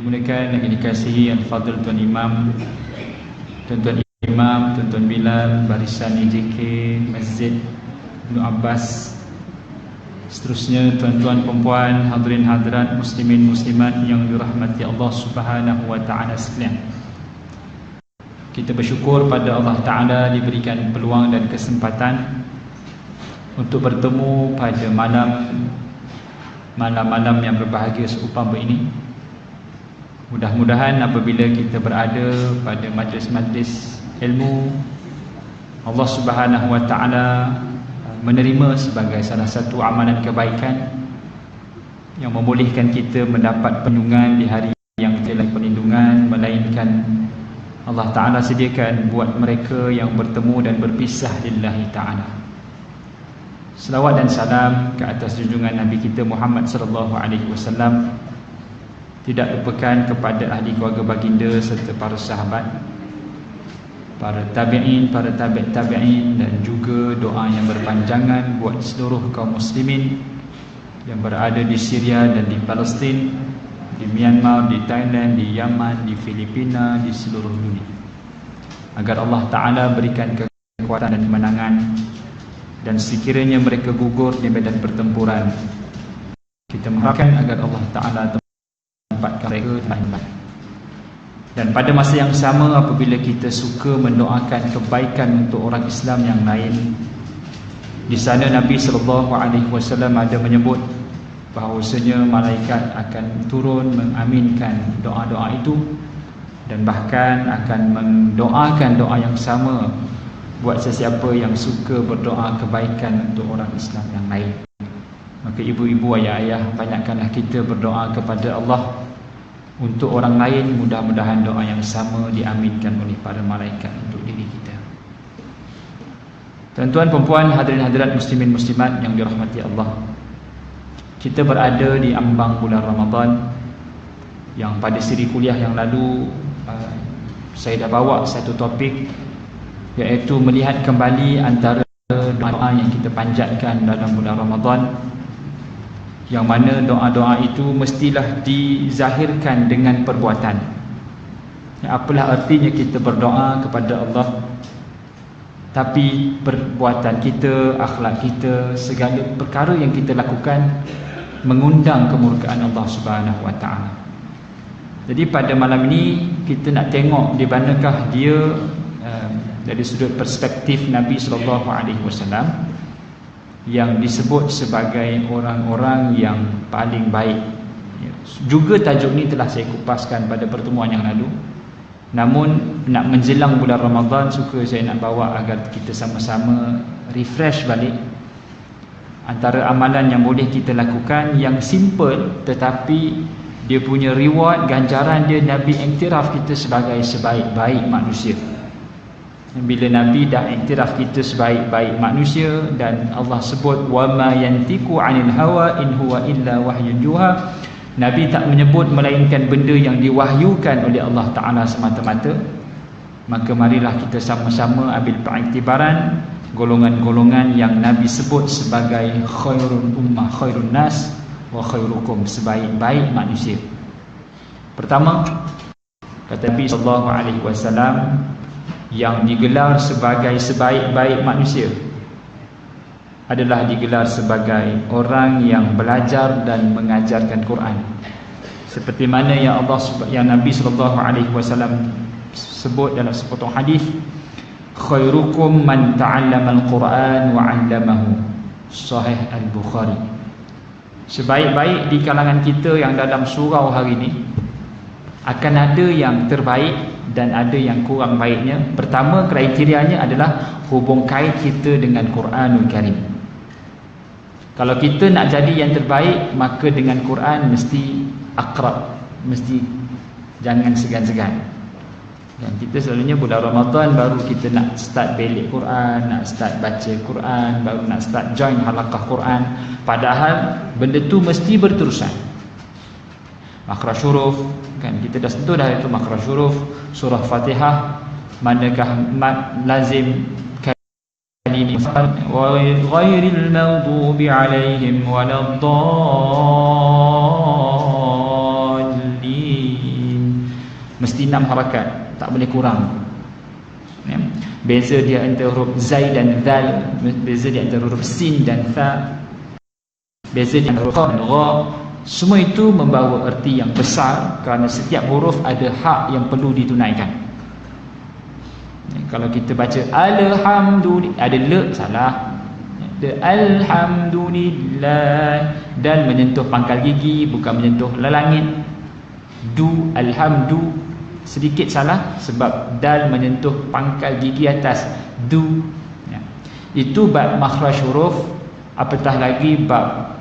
dimuliakan dan dikasihi Al-Fadhil Tuan Imam, Tuan-Tuan Imam, Tuan-Tuan Bilal, barisan IJK, Masjid Ibnu Abbas, seterusnya tuan-tuan perempuan, hadirin hadirat, muslimin muslimat yang dirahmati Allah Subhanahu wa taala sekalian. Kita bersyukur pada Allah Taala diberikan peluang dan kesempatan untuk bertemu pada malam-malam yang berbahagia seumpama ini. Mudah-mudahan apabila kita berada pada majlis-majlis ilmu, Allah Subhanahu wa taala menerima sebagai salah satu amalan kebaikan yang membolehkan kita mendapat perlindungan di hari yang telah perlindungan, melainkan Allah Ta'ala sediakan buat mereka yang bertemu dan berpisah lillahi ta'ala. Selawat dan salam ke atas junjungan Nabi kita Muhammad sallallahu alaihi wasallam, tidak lupakan kepada ahli keluarga baginda serta para sahabat, para tabi'in, para tabi'in, dan juga doa yang berpanjangan buat seluruh kaum muslimin yang berada di Syria dan di Palestin, di Myanmar, di Thailand, di Yaman, di Filipina, di seluruh dunia, agar Allah Ta'ala berikan kekuatan dan kemenangan, dan sekiranya mereka gugur di medan pertempuran, kita mengharapkan agar Allah Ta'ala tempatkan mereka terhormat. Dan pada masa yang sama, apabila kita suka mendoakan kebaikan untuk orang Islam yang lain, di sana Nabi SAW ada menyebut bahawasanya malaikat akan turun mengaminkan doa-doa itu, dan bahkan akan mendoakan doa yang sama buat sesiapa yang suka berdoa kebaikan untuk orang Islam yang lain. Maka ibu-ibu, ayah-ayah, banyakkanlah kita berdoa kepada Allah untuk orang lain. Mudah-mudahan doa yang sama diaminkan oleh para malaikat untuk diri kita. Tuan-tuan, perempuan, hadirin hadirat, muslimin muslimat yang dirahmati Allah, kita berada di ambang bulan Ramadan, yang pada siri kuliah yang lalu saya dah bawa satu topik, iaitu melihat kembali antara doa yang kita panjatkan dalam bulan Ramadan, yang mana doa-doa itu mestilah dizahirkan dengan perbuatan. Apalah artinya kita berdoa kepada Allah tapi perbuatan kita, akhlak kita, segala perkara yang kita lakukan mengundang kemurkaan Allah Subhanahu wa taala. Jadi pada malam ini kita nak tengok di manakah dia dari sudut perspektif Nabi sallallahu alaihi wasallam yang disebut sebagai orang-orang yang paling baik. Juga tajuk ni telah saya kupaskan pada pertemuan yang lalu. Namun nak menjelang bulan Ramadan, suka saya nak bawa agar kita sama-sama refresh balik antara amalan yang boleh kita lakukan yang simple, tetapi dia punya reward, ganjaran dia, Nabi iktiraf kita sebagai sebaik-baik manusia. Bila Nabi dah iktiraf kita sebaik-baik manusia, dan Allah sebut wa ma yantiqu 'anil hawa in huwa illa wahyun yuha, Nabi tak menyebut melainkan benda yang diwahyukan oleh Allah Ta'ala semata-mata. Maka marilah kita sama-sama ambil periktibaran golongan-golongan yang Nabi sebut sebagai khairun ummah, khairun nas wa khairukum, sebaik-baik manusia. Pertama, kata Nabi SAW, yang digelar sebagai sebaik-baik manusia adalah digelar sebagai orang yang belajar dan mengajarkan Quran. Seperti mana yang Nabi SAW sebut dalam sepotong hadis, khairukum man ta'allama al-Quran wa 'allamahu, Sahih Al-Bukhari. Sebaik-baik di kalangan kita yang dalam surau hari ini, akan ada yang terbaik dan ada yang kurang baiknya. Pertama, kriterianya adalah hubung kait kita dengan Quranul Karim. Kalau kita nak jadi yang terbaik, maka dengan Quran mesti akrab, mesti jangan segan-segan. Dan kita selalunya bulan Ramadan baru kita nak start belik Quran, nak start baca Quran, baru nak start join halaqah Quran. Padahal benda tu mesti berterusan. Makhraj huruf, kan kita dah sentuh dah itu makhraj huruf. Surah Fatihah, manakah mad lazim kalim ghairil maghdubi alaihim waladdallin. Mesti 6 harakat, tak boleh kurang. Ya. Beza dia antara huruf zai dan zal, beza dia antara huruf sin dan tha, beza dia antara huruf kha dan gha. Semua itu membawa erti yang besar kerana setiap huruf ada hak yang perlu ditunaikan. Ya, kalau kita baca alhamdulillah, ada le salah. Alhamdulillah, dan menyentuh pangkal gigi, bukan menyentuh langit. Du, alhamdu, sedikit salah sebab dal menyentuh pangkal gigi atas. Du, ya. Itu bab makhraj huruf. Apatah lagi bab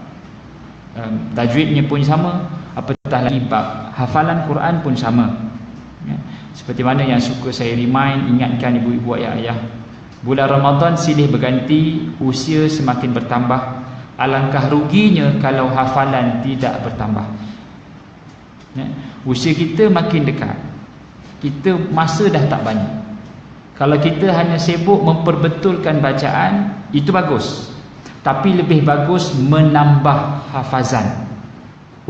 tajwidnya pun sama. Apatah lagi bab hafalan Quran pun sama, ya. Seperti mana yang suka saya ingatkan ibu-ibu, ayah-ayah, bulan Ramadan silih berganti, usia semakin bertambah. Alangkah ruginya kalau hafalan tidak bertambah, ya. Usia kita makin dekat, kita masa dah tak banyak. Kalau kita hanya sibuk memperbetulkan bacaan, itu bagus. Tapi lebih bagus menambah hafazan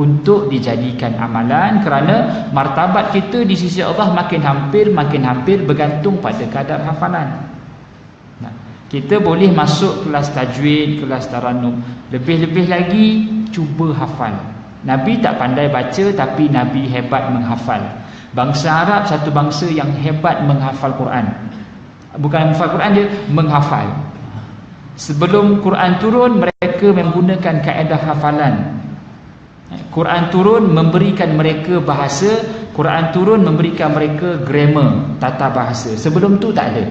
untuk dijadikan amalan, kerana martabat kita di sisi Allah makin hampir bergantung pada kadar hafalan. Kita boleh masuk kelas tajwid, kelas taranum, lebih-lebih lagi cuba hafal. Nabi tak pandai baca, tapi Nabi hebat menghafal. Bangsa Arab satu bangsa yang hebat menghafal Quran. Bukan menghafal Quran, dia menghafal. Sebelum Quran turun, mereka menggunakan kaedah hafalan. Quran turun memberikan mereka bahasa, Quran turun memberikan mereka grammar, tata bahasa. Sebelum tu tak ada.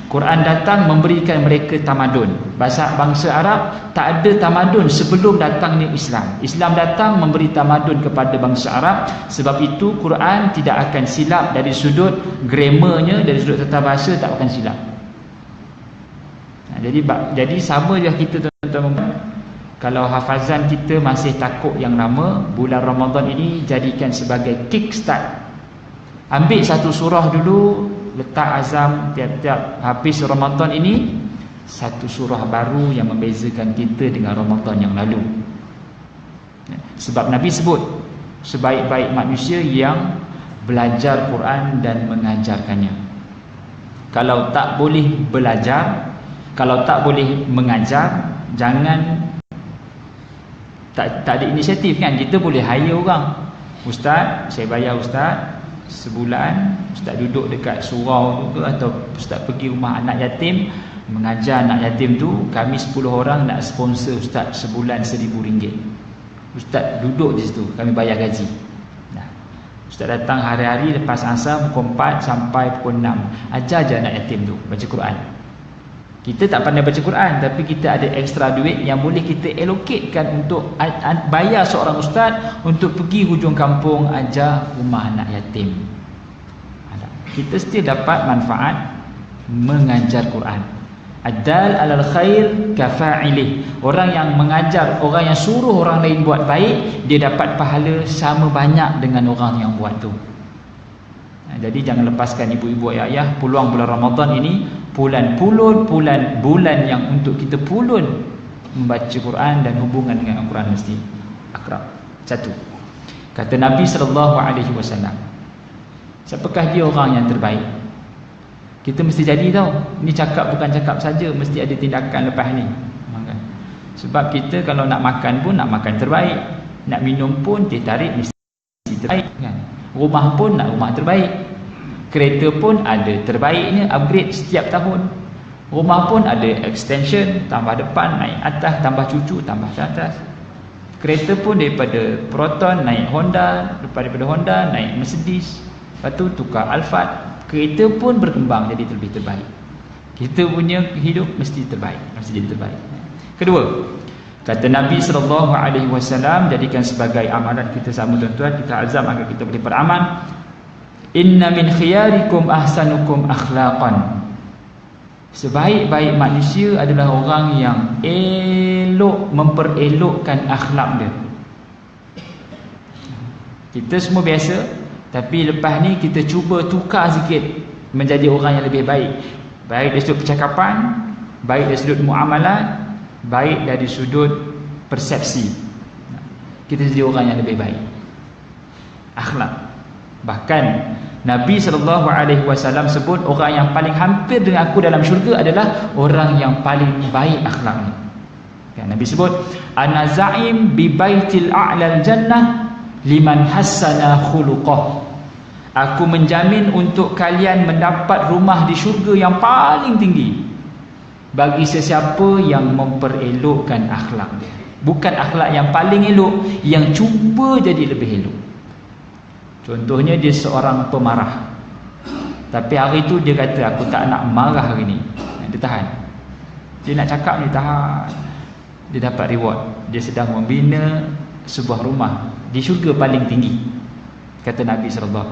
Quran datang memberikan mereka tamadun. Bangsa Arab tak ada tamadun sebelum datangnya Islam. Islam datang memberi tamadun kepada bangsa Arab. Sebab itu Quran tidak akan silap dari sudut grammarnya, dari sudut tata bahasa tak akan silap. Jadi sama je kita, tuan-tuan. Kalau hafazan kita masih takut yang lama, bulan Ramadan ini jadikan sebagai kickstart. Ambil satu surah dulu, letak azam tiap-tiap habis Ramadan ini, satu surah baru yang membezakan kita dengan Ramadan yang lalu. Sebab Nabi sebut sebaik-baik manusia yang belajar Quran dan mengajarkannya. Kalau tak boleh belajar, kalau tak boleh mengajar, jangan, tak ada inisiatif kan. Kita boleh hire orang, ustaz, saya bayar ustaz sebulan, ustaz duduk dekat surau tu, atau ustaz pergi rumah anak yatim mengajar anak yatim tu, kami 10 orang nak sponsor ustaz sebulan RM1,000. Ustaz duduk di situ, kami bayar gaji. Ustaz datang hari-hari lepas asar pukul 4 sampai pukul 6, ajar je anak yatim tu baca Quran. Kita tak pandai baca Quran, tapi kita ada ekstra duit yang boleh kita allocatekan untuk bayar seorang ustaz untuk pergi hujung kampung ajar rumah anak yatim. Kita still dapat manfaat mengajar Quran. Adal alal khair kafa'ilih. Orang yang mengajar, orang yang suruh orang lain buat baik, dia dapat pahala sama banyak dengan orang yang buat tu. Jadi jangan lepaskan ibu-ibu, ayah-ayah, peluang bulan Ramadan ini bulan yang untuk kita pulun membaca Quran dan hubungan dengan Al-Quran mesti akrab. Satu, kata Nabi SAW, siapakah dia orang yang terbaik? Kita mesti jadi tahu. Ni cakap bukan cakap saja, mesti ada tindakan lepas ni. Sebab kita kalau nak makan pun nak makan terbaik, nak minum pun teh tarik mesti terbaik kan? Rumah pun nak rumah terbaik, kereta pun ada terbaiknya, upgrade setiap tahun. Rumah pun ada extension, tambah depan, naik atas, tambah cucu, tambah ke atas. Kereta pun daripada Proton naik Honda, daripada Honda naik Mercedes, lepas tu tukar Alphard. Kereta pun berkembang jadi lebih terbaik. Kita punya hidup mesti terbaik, mesti jadi terbaik. Kedua, kata Nabi SAW, jadikan sebagai amalan kita sama, tuan-tuan, kita azam agar kita boleh beramal. Inna min khiyarikum ahsanukum akhlaqan. Sebaik-baik manusia adalah orang yang memperelokkan akhlak dia. Kita semua biasa, tapi lepas ni kita cuba tukar sikit menjadi orang yang lebih baik. Baik dari sudut percakapan, baik dari sudut muamalat, baik dari sudut persepsi. Kita jadi orang yang lebih baik. akhlak. Bahkan Nabi SAW sebut orang yang paling hampir dengan aku dalam syurga adalah orang yang paling baik akhlaknya. Nabi sebut, ana za'im bi baitil a'lal jannah liman hassana khuluqah. Aku menjamin untuk kalian mendapat rumah di syurga yang paling tinggi bagi sesiapa yang memperelokkan akhlak dia. Bukan akhlak yang paling elok, yang cuba jadi lebih elok. Contohnya dia seorang pemarah, tapi hari itu dia kata aku tak nak marah hari ni. Dia tahan. Dia nak cakap dia tahan. Dia dapat reward. Dia sedang membina sebuah rumah di syurga paling tinggi, kata Nabi SAW.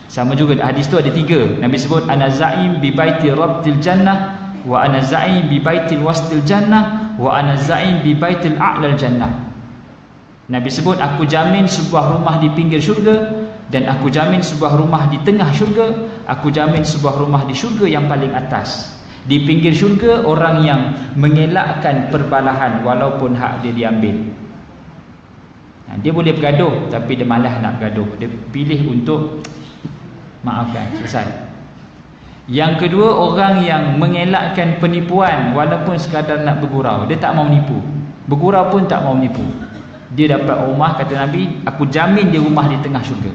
Sama juga hadis tu ada 3. Nabi sebut ana za'im bi baiti rabbil jannah, wa ana za'im bi baitil wastil jannah, wa ana za'im bi baitil a'lal jannah. Nabi sebut aku jamin sebuah rumah di pinggir syurga, dan aku jamin sebuah rumah di tengah syurga, aku jamin sebuah rumah di syurga yang paling atas. Di pinggir syurga orang yang mengelakkan perbalahan walaupun hak dia diambil. Dia boleh bergaduh tapi dia malas nak bergaduh. Dia pilih untuk maafkan, selesai. Yang kedua, orang yang mengelakkan penipuan walaupun sekadar nak bergurau. Dia tak mau menipu. Bergurau pun tak mau menipu. Dia dapat rumah, kata Nabi, aku jamin dia rumah di tengah syurga.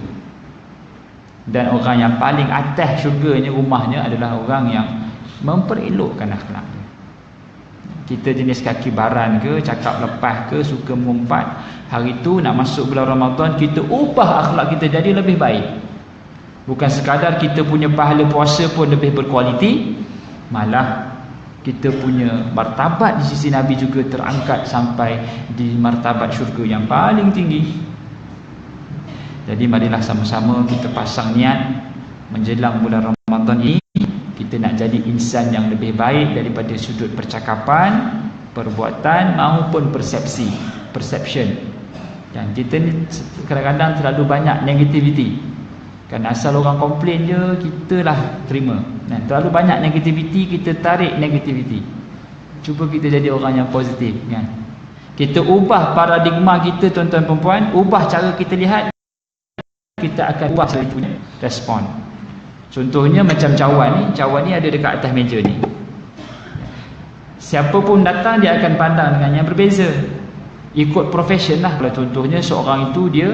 Dan orang yang paling atas syurganya, rumahnya adalah orang yang memperelokkan akhlak. Kita jenis kaki baran ke, cakap lepas ke, suka mengumpat, hari tu nak masuk bulan Ramadan, kita ubah akhlak kita jadi lebih baik. Bukan sekadar kita punya pahala puasa pun lebih berkualiti, malah kita punya martabat di sisi Nabi juga terangkat sampai di martabat syurga yang paling tinggi. Jadi marilah sama-sama kita pasang niat menjelang bulan Ramadan ini, kita nak jadi insan yang lebih baik daripada sudut percakapan, perbuatan maupun perception. Dan kita ni kadang-kadang terlalu banyak negativity. Kan asal orang komplain je, kita lah terima. Terlalu banyak negativity, kita tarik negativity. Cuba kita jadi orang yang positif, kan? Kita ubah paradigma kita, tuan-tuan perempuan, ubah cara kita lihat, kita akan ubah cara punya respon. Contohnya macam cawan ni ada dekat atas meja ni. Siapa pun datang dia akan pandang dengan yang berbeza. Ikut profession lah. Kalau contohnya seorang itu dia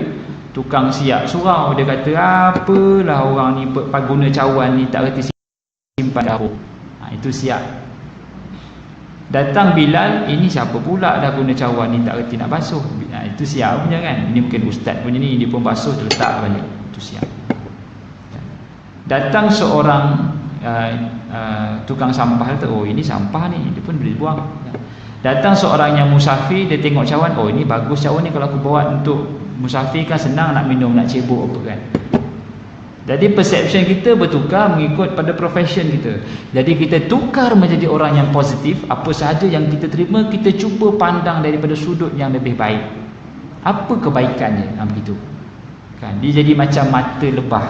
tukang siap surau, dia kata apalah orang ni guna cawan ni tak reti simpan dahulu. Itu siap. Datang Bilal, ini siapa pula dah guna cawan ni tak reti nak basuh. Itu siap punya, kan? Ini mungkin ustaz punya ni, dia pun basuh, dia letak balik. Itu siap. Datang seorang tukang sampah, kata oh ini sampah ni, dia pun boleh buang. Datang seorang yang musafir, dia tengok cawan, oh ini bagus cawan ni, kalau aku bawa untuk musafir kan senang nak minum, nak cebok apa kan. Jadi perception kita bertukar mengikut pada profession kita. Jadi kita tukar menjadi orang yang positif. Apa sahaja yang kita terima, kita cuba pandang daripada sudut yang lebih baik. Apa kebaikannya? Begitu kan, dia jadi macam mata lebah.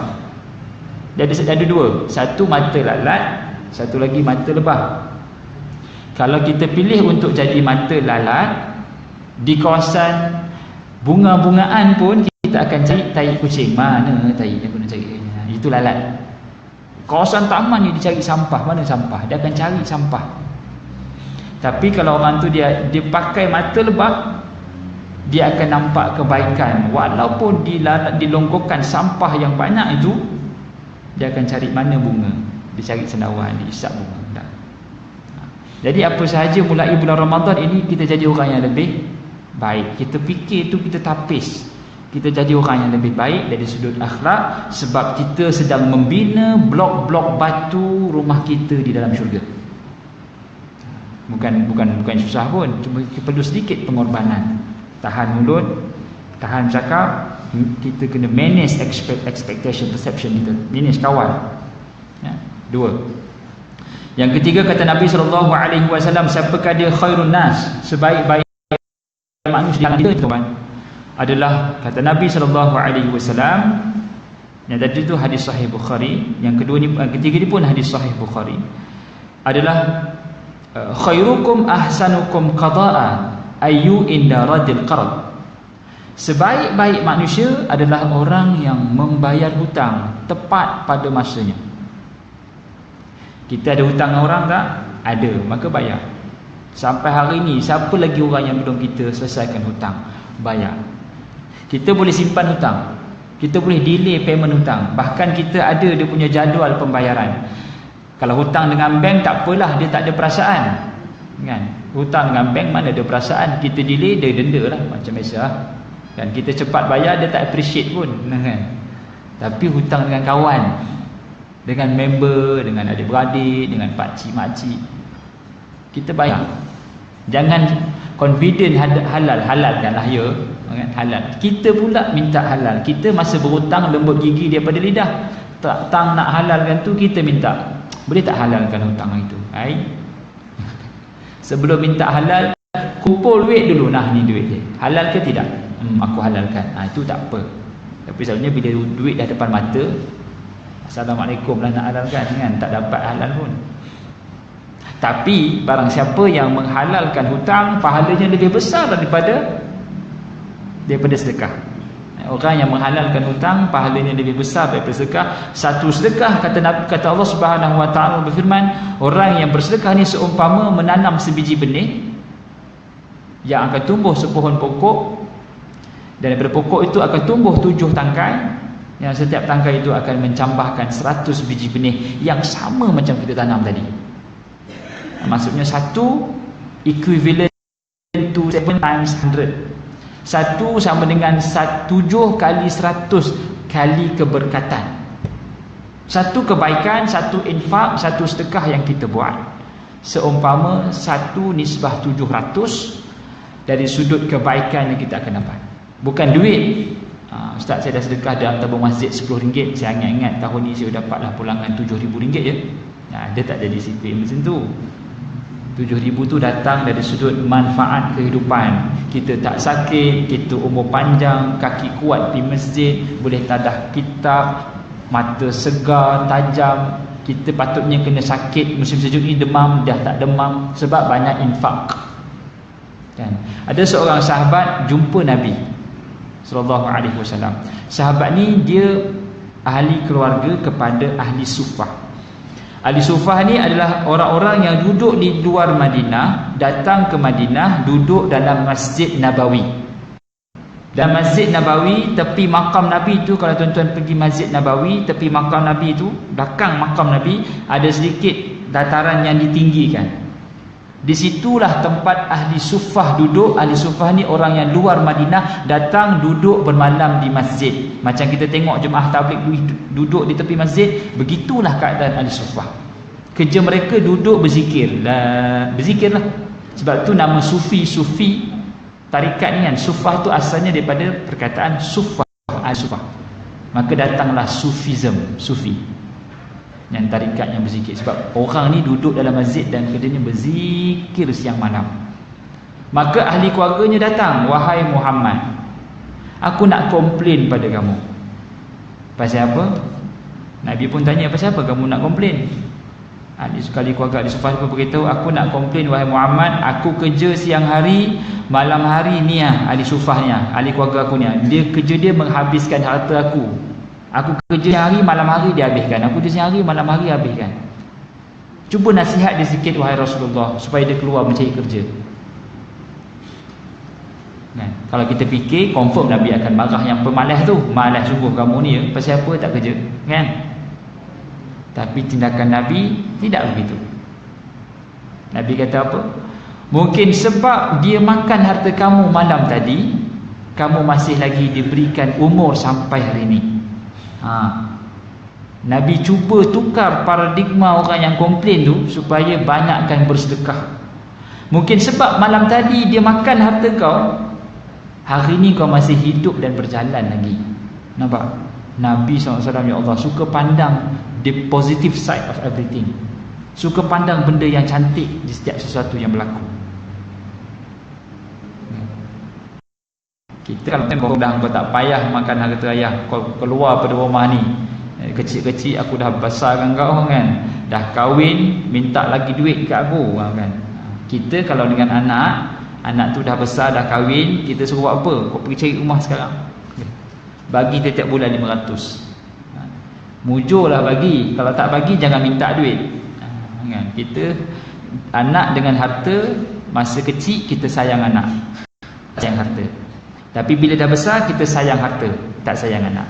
Jadi ada 2, satu mata lalat, satu lagi mata lebah. Kalau kita pilih untuk jadi mata lalat, di kawasan bunga-bungaan pun kita akan cari tai kucing. Mana tai yang guna cari? Itu lalat. Kawasan taman ni dia cari sampah. Mana sampah? Dia akan cari sampah. Tapi kalau orang tu dia pakai mata lebah, dia akan nampak kebaikan. Walaupun dilonggokan sampah yang banyak itu, dia akan cari mana bunga. Dia cari cendawan, dia isap bunga. Tak. Jadi apa sahaja mulai bulan Ramadan ini, kita jadi orang yang lebih baik. Kita fikir tu kita tapis. Kita jadi orang yang lebih baik dari sudut akhlak, sebab kita sedang membina blok-blok batu rumah kita di dalam syurga. Bukan susah pun, cuma perlu sedikit pengorbanan. Tahan mulut, tahan cakap, kita kena manage expectation, perception kita, manage kawan. 2. Yang ketiga, kata Nabi SAW, siapakah dia khairun nas, sebaik-baik manusia adalah, kata Nabi SAW, yang tadi itu hadis sahih Bukhari, yang ketiga ni pun hadis sahih Bukhari, adalah khairukum ahsanukum qada'a ayyu inda radil qard. Sebaik-baik manusia adalah orang yang membayar hutang tepat pada masanya. Kita ada hutang dengan orang tak? Ada, maka bayar. Sampai hari ini, siapa lagi orang yang belum kita selesaikan hutang? Bayar. Kita boleh simpan hutang, kita boleh delay payment hutang, bahkan kita ada dia punya jadual pembayaran. Kalau hutang dengan bank tak apalah, dia tak ada perasaan kan? Hutang dengan bank mana ada perasaan, kita delay dia denda lah, macam biasa. Dan kita cepat bayar, dia tak appreciate pun kan? Tapi hutang dengan kawan, dengan member, dengan adik-beradik, dengan pakcik makcik, kita bayar. Jangan confident halal, halalkanlah ya kan? Halal. Kita pula minta halal. Kita masa berhutang lembut gigi daripada lidah, tang nak halalkan tu kita minta, boleh tak halalkan hutang itu? Sebelum minta halal, kumpul duit dulu. Nah, ni duit dia, halal ke tidak? Aku halalkan. Itu tak apa. Tapi selalunya bila duit dah depan mata, Assalamualaikum lah nak halalkan kan, tak dapat halal pun. Tapi barang siapa yang menghalalkan hutang, pahalanya lebih besar daripada sedekah. Orang yang menghalalkan hutang, pahalanya lebih besar daripada sedekah. Satu sedekah, kata Allah Subhanahu Wa Taala berfirman, orang yang bersedekah ni seumpama menanam sebiji benih yang akan tumbuh sepohon pokok, dan daripada pokok itu akan tumbuh 7 tangkai, yang setiap tangkai itu akan mencambahkan 100 biji benih yang sama macam kita tanam tadi. Maksudnya satu equivalent to 7 times 100. Satu sama dengan 7 kali 100 kali keberkatan. Satu kebaikan, satu infak, satu sedekah yang kita buat, seumpama 1 nisbah 700 dari sudut kebaikan yang kita akan dapat. Bukan duit. Ustaz, saya dah sedekah dalam tabung masjid RM10. Saya ingat tahun ni saya dapatlah pulangan RM7,000 je. Dia tak jadi sipil macam tu. 7,000 tu datang dari sudut manfaat kehidupan. Kita tak sakit, kita umur panjang, kaki kuat pergi masjid, boleh tadah kitab, mata segar, tajam. Kita patutnya kena sakit musim sejuk ni, demam, dah tak demam sebab banyak infak kan? Ada seorang sahabat jumpa Nabi sallallahu alaihi wasallam. Sahabat ni dia ahli keluarga kepada ahli sufah. Ahli sufah ni adalah orang-orang yang duduk di luar Madinah, datang ke Madinah, duduk dalam Masjid Nabawi. Dan Masjid Nabawi, tepi makam Nabi tu, kalau tuan-tuan pergi Masjid Nabawi, tepi makam Nabi tu, belakang makam Nabi, ada sedikit dataran yang ditinggikan. Di situlah tempat ahli sufah duduk. Ahli sufah ni orang yang luar Madinah, datang duduk bermalam di masjid. Macam kita tengok jemaah tabligh duduk di tepi masjid, begitulah keadaan ahli sufah. Kerja mereka duduk berzikir. Berzikirlah. Sebab tu nama sufi tarikat ni kan, sufah tu asalnya daripada perkataan sufah, al-sufah. Maka datanglah sufism, sufi, yang tarikat yang berzikir. Sebab orang ni duduk dalam masjid dan kerjanya berzikir siang malam. Maka ahli keluarganya datang, wahai Muhammad, aku nak komplain pada kamu. Pasal apa? Nabi pun tanya, pasal apa kamu nak komplain? Ahli keluarga ahli sufah pun beritahu, aku nak komplain wahai Muhammad, aku kerja siang hari, malam hari ni ahli sufah ni, ahli keluarga aku ni, dia kerja dia menghabiskan harta aku. Aku kerja siang hari, malam hari dia habiskan. Aku kerja siang hari, malam hari habiskan. Cuba nasihat dia sikit wahai Rasulullah, supaya dia keluar mencari kerja kan? Kalau kita fikir, confirm Nabi akan marah yang pemalas tu. Malas sungguh kamu ni, pasal apa tak kerja kan? Tapi tindakan Nabi tidak begitu. Nabi kata apa? Mungkin sebab dia makan harta kamu malam tadi, kamu masih lagi diberikan umur sampai hari ini. Nabi cuba tukar paradigma orang yang komplain tu supaya banyakkan bersedekah. Mungkin sebab malam tadi dia makan harta kau, hari ni kau masih hidup dan berjalan lagi. Nampak? Nabi SAW, ya Allah, suka pandang the positive side of everything. Suka pandang benda yang cantik di setiap sesuatu yang berlaku. Kita kalau tengok dah, kau tak payah makan harta ayah, kau keluar pada rumah ni, kecil-kecil aku dah besarkan kau kan, dah kahwin minta lagi duit kat aku kan. Kita kalau dengan anak, Anak tu dah besar, dah kahwin, kita suruh buat apa? Kau pergi cari rumah sekarang, bagi setiap bulan 500. Mujurlah bagi. Kalau tak bagi, jangan minta duit. Kan? Kita anak dengan harta, masa kecil kita sayang anak, sayang harta. Tapi bila dah besar, kita sayang harta, tak sayang anak.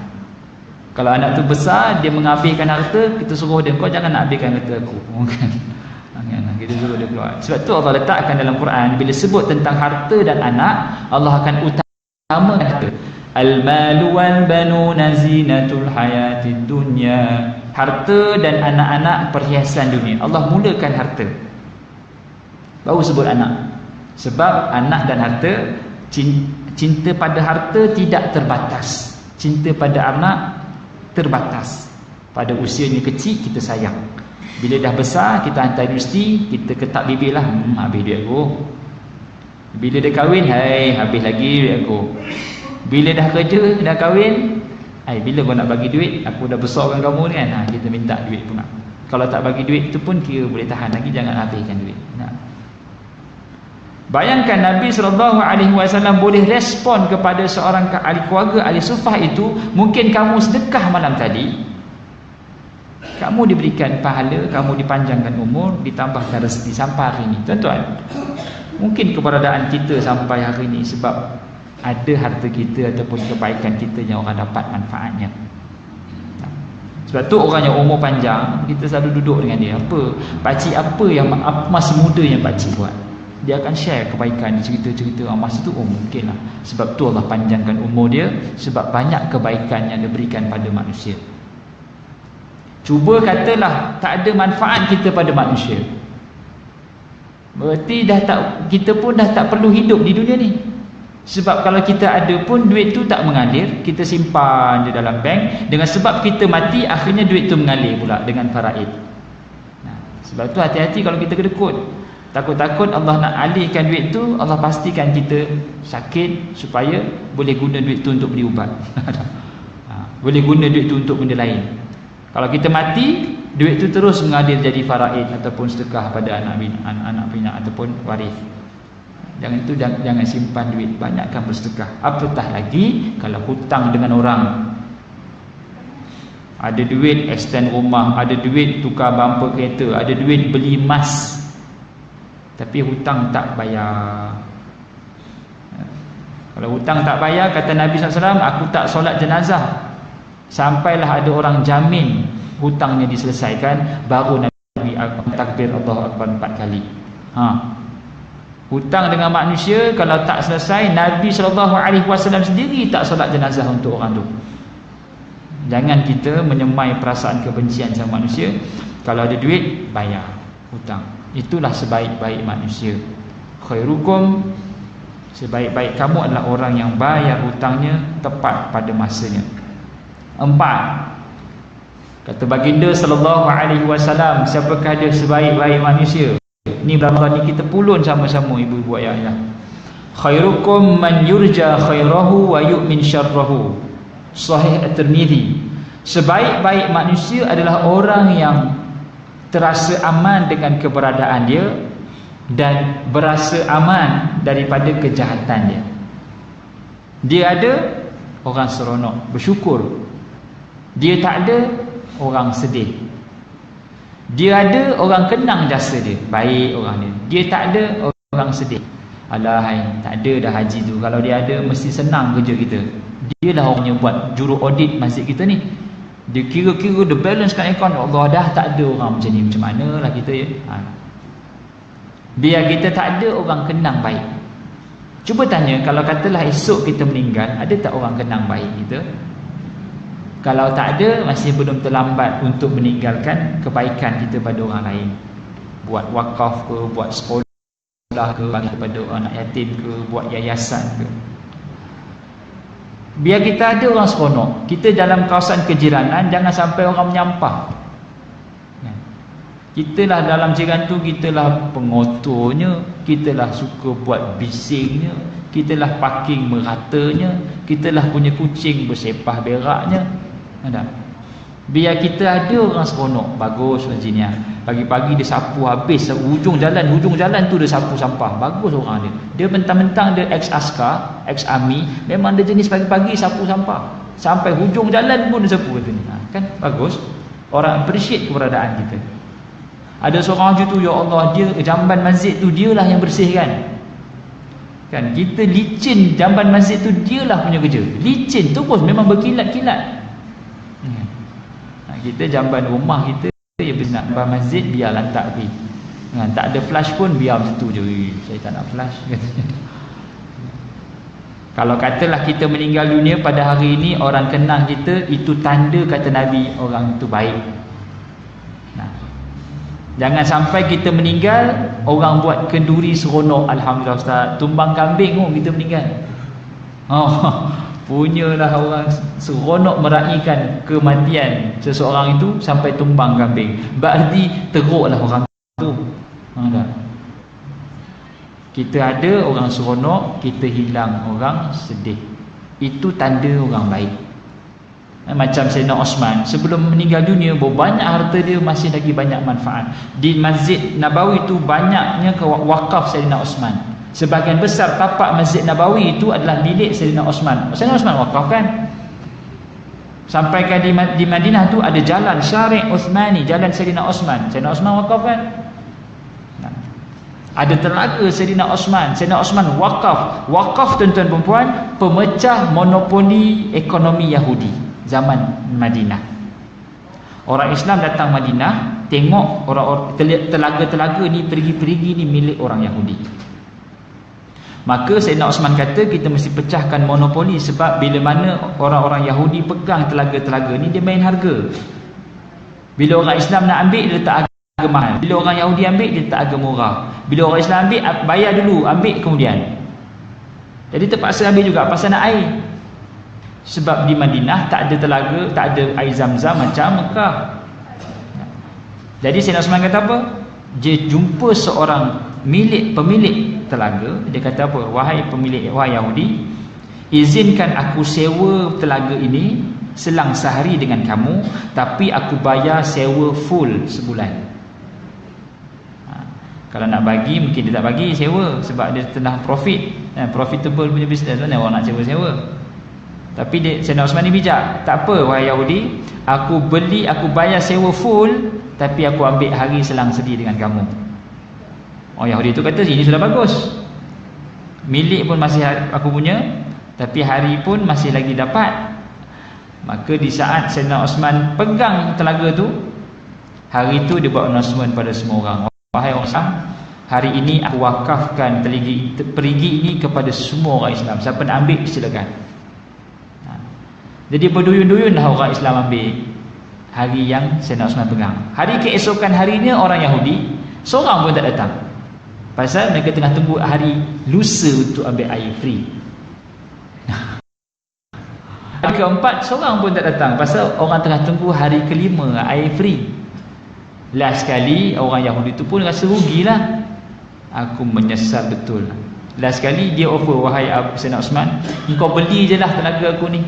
Kalau anak tu besar, dia mengambilkan harta, kita suruh dia, kau jangan nak ambilkan harta aku. Kan? Kita suruh dia keluar. Sebab tu Allah letakkan dalam Quran, bila sebut tentang harta dan anak, Allah akan utamakan harta. Al-malu wal banuna zinatul hayatid dunya. Harta dan anak-anak perhiasan dunia. Allah mulakan harta, baru sebut anak. Sebab anak dan harta, cinta pada harta tidak terbatas, cinta pada anak terbatas. Pada usianya kecil kita sayang, bila dah besar kita hantar universiti, kita ketak bibir lah, habis duit aku. Bila dia kahwin, hai, habis lagi duit aku. Bila dah kerja, dah kahwin, hai, bila kau nak bagi duit, aku dah besarkan kamu ni kan. Kita minta duit pula. Kalau tak bagi duit tu pun kira boleh tahan lagi, jangan habiskan duit. Bayangkan Nabi SAW boleh respon kepada seorang ahli keluarga, ahli sufah itu. Mungkin kamu sedekah malam tadi, kamu diberikan pahala, kamu dipanjangkan umur, ditambahkan rezeki sampai hari ini. Tuan-tuan, mungkin keberadaan kita sampai hari ini sebab ada harta kita ataupun kebaikan kita yang orang dapat manfaatnya. Sebab tu orang yang umur panjang, kita selalu duduk dengan dia. Apa? Pakcik apa yang masa muda yang pakcik buat? Dia akan share kebaikan, cerita-cerita masa tu. Oh mungkin lah, sebab tu Allah panjangkan umur dia, sebab banyak kebaikan yang diberikan pada manusia. Cuba katalah tak ada manfaat kita pada manusia, berarti dah tak, kita pun dah tak perlu hidup di dunia ni. Sebab kalau kita ada pun, duit tu tak mengalir, kita simpan di dalam bank. Dengan sebab kita mati, akhirnya duit tu mengalir pula dengan faraid. Sebab tu hati-hati kalau kita kedekut. Takut-takut Allah nak alihkan duit tu, Allah pastikan kita sakit supaya boleh guna duit tu untuk beli ubat. Boleh guna duit tu untuk benda lain. Kalau kita mati, duit tu terus mengalir jadi faraid ataupun sedekah pada anak pinak ataupun waris. Jangan itu, jangan simpan duit, banyakkan bersedekah. Apatah lagi kalau hutang dengan orang. Ada duit extend rumah, ada duit tukar bumper kereta, ada duit beli emas, tapi hutang tak bayar. Kalau hutang tak bayar, kata Nabi SAW, aku tak solat jenazah sampailah ada orang jamin hutangnya diselesaikan, baru Nabi takbir Allahu Akbar 4 kali. Hutang dengan manusia kalau tak selesai, Nabi SAW sendiri tak solat jenazah untuk orang tu. Jangan kita menyemai perasaan kebencian sama manusia. Kalau ada duit, bayar hutang. Itulah sebaik-baik manusia. Khairukum, sebaik-baik kamu adalah orang yang bayar hutangnya tepat pada masanya. 4. Kata baginda SAW, siapakah dia sebaik-baik manusia? Ini Ramadan ni kita pulun sama-sama, ibu-ibu ayah. Khairukum man yurja khairahu wa yu'min syarrahu. Sahih At-Tirmidzi. Sebaik-baik manusia adalah orang yang terasa aman dengan keberadaan dia dan berasa aman daripada kejahatan dia. Dia ada, orang seronok, bersyukur. Dia tak ada, orang sedih. Dia ada, orang kenang jasa dia, baik orang dia. Dia tak ada, orang sedih. Alah, tak ada dah haji tu. Kalau dia ada, mesti senang kerja kita. Dia lah orang yang buat juru audit masjid kita ni. Dia kira-kira, dia balancekan akaun. Allah, dah tak ada orang macam ni, macam mana lah kita ya. Biar kita tak ada, orang kenang baik. Cuba tanya, kalau katalah esok kita meninggal, ada tak orang kenang baik kita? Kalau tak ada, masih belum terlambat untuk meninggalkan kebaikan kita pada orang lain. Buat wakaf ke, buat sekolah ke, bagi kepada anak yatim ke, buat yayasan ke. Biar kita ada, orang seronok. Kita dalam kawasan kejiranan, jangan sampai orang menyampah. Kita lah dalam jiran tu, kita lah pengotornya, kita lah suka buat bisingnya, kita lah parking meratanya, kita lah punya kucing bersepah beraknya. Ada. Biar kita ada, orang seronok. Bagus Haji Nia. Pagi-pagi dia sapu habis hujung jalan tu dia sapu sampah. Bagus orang dia. Dia mentang-mentang dia ex-askar, ex-army, memang dia jenis pagi-pagi sapu sampah. Sampai hujung jalan pun dia sapu kata ni. Kan bagus. Orang appreciate keberadaan kita. Ada seorang haji tu, ya Allah, dia jamban masjid tu dialah yang bersihkan. Kan kita licin, jamban masjid tu dialah punya kerja. Licin terus memang berkilat-kilat. Kita jamban rumah kita yang jamban masjid biar lantak pergi. Tak ada flash pun biar macam tu je. Saya tak nak flash katanya. Kalau katalah kita meninggal dunia pada hari ini, orang kenang kita, itu tanda kata Nabi orang itu baik. Jangan sampai kita meninggal, orang buat kenduri seronok. Alhamdulillah Ustaz, tumbang kambing kita meninggal. Punyalah orang seronok meraihkan kematian seseorang itu sampai tumbang kambing. Berarti teruklah orang tu. Kita ada orang seronok, kita hilang orang sedih. Itu tanda orang baik. Macam Sayyidina Osman, sebelum meninggal dunia, banyak harta dia, masih lagi banyak manfaat. Di Masjid Nabawi itu banyaknya wakaf Sayyidina Osman. Sebahagian besar tapak Masjid Nabawi itu adalah milik Sayyidina Osman. Sayyidina Osman wakaf kan. Sampai ke di Madinah tu ada jalan Syar'i Uthmani, jalan Sayyidina Osman. Sayyidina Osman wakaf kan. Ada telaga Sayyidina Osman. Sayyidina Osman wakaf. Wakaf tuan-tuan dan puan, pemecah monopoli ekonomi Yahudi zaman Madinah. Orang Islam datang Madinah, tengok orang telaga-telaga ni, perigi-perigi ni milik orang Yahudi. Maka Sayyidina Osman kata kita mesti pecahkan monopoli, sebab bila mana orang-orang Yahudi pegang telaga-telaga ni, dia main harga. Bila orang Islam nak ambil, dia letak harga mahal. Bila orang Yahudi ambil, dia letak harga murah. Bila orang Islam ambil, bayar dulu, ambil kemudian. Jadi terpaksa ambil juga pasal nak air. Sebab di Madinah tak ada telaga, tak ada air Zam-Zam macam Mekah. Jadi Sayyidina Osman kata apa? Dia jumpa seorang pemilik telaga. Dia kata apa? Wahai Yahudi, izinkan aku sewa telaga ini selang sehari dengan kamu, tapi aku bayar sewa full sebulan. Kalau nak bagi, mungkin dia tak bagi sewa, sebab dia tengah profitable punya bisnes. Mana orang nak sewa-sewa. Tapi Sayyidina Osman ni bijak. Tak apa wahai Yahudi, aku bayar sewa full, tapi aku ambil hari selang sedi dengan kamu. Orang Yahudi tu kata ini sudah bagus. Milik pun masih aku punya, tapi hari pun masih lagi dapat. Maka di saat Sayyidina Osman pegang telaga tu, hari tu dia buat announcement pada semua orang. Wahai orang Islam, hari ini aku wakafkan perigi ini kepada semua orang Islam. Siapa nak ambil silakan. Jadi berduyun-duyun dah orang Islam ambil hari yang Sayyidina Osman pegang. Hari keesokan harinya orang Yahudi seorang pun tak datang. Pasal mereka tengah tunggu hari lusa untuk ambil air free. Hari keempat seorang pun tak datang. Pasal orang tengah tunggu hari kelima air free. Last sekali orang Yahudi tu pun rasa rugilah. Aku menyesal betul. Last sekali dia offer, wahai Sayyidina Osman, engkau beli je lah telaga aku ni.